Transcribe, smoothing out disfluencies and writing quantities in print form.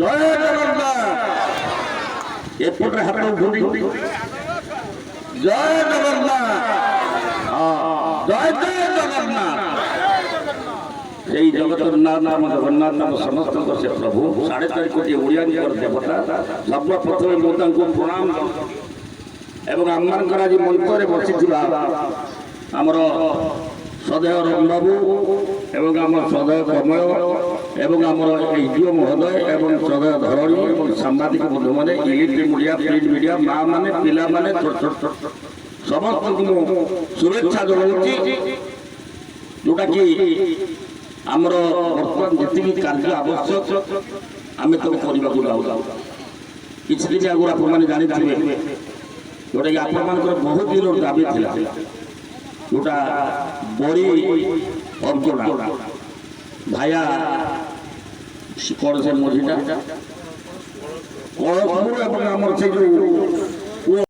জয় জগন্নাথ এপটে হাত উঠুনি জয় জগন্নাথ জয় জয় জগন্নাথ সেই জগতর নাম নাম জগন্নাথ নাম সমস্ত সে প্রভু 4.5 কোটি ওড়িয়াঙ্কর দেবতা সর্বপ্রথমে ମୁଁ ତାଙ୍କୁ ପ୍ରଣାମ ଏବଂ ଆମମାନଙ୍କର ଆଜି ମଞ୍ଚରେ ବସିଥିବା ଆମର ସଦୟ ରମବାବୁ ଏବଂ ଆମର ସଦୟ କମଳ ଏବଂ ଆମର ଏଇଜିଓ ମହୋଦୟ ଏବଂ ସଦୟ ଧରଣୀ ଏବଂ ସାମ୍ବାଦିକ ବନ୍ଧୁମାନେ ଇଲେକ୍ଟ୍ରିକ୍ ମିଡ଼ିଆ ପ୍ରିଣ୍ଟ ମିଡ଼ିଆ ମା ମାନେ ପିଲାମାନେ ଛୋଟ ଛୋଟ ସମସ୍ତଙ୍କୁ ମୁଁ ଶୁଭେଚ୍ଛା ଜଣାଉଛି ଯେଉଁଟାକି ଆମର ବର୍ତ୍ତମାନ ଯେତିକି କାର୍ଯ୍ୟ ଆବଶ୍ୟକ ଆମେ ତାକୁ କରିବାକୁ ଯାଉଛୁ କିଛି ଦିନ ଆଗରୁ ଆପଣମାନେ ଜାଣିଥିବେ ଯେଉଁଟାକି ଆପଣମାନଙ୍କର ବହୁତ ଦିନର ଦାବି ଥିଲା ଯେଉଁଟା ବଡ଼ି ଅର୍ଜୁନା ଭାୟା କ'ଣ ସେ ମଝିଟା କଳସପୁର ଏବଂ ଆମର ସେ ଯେଉଁ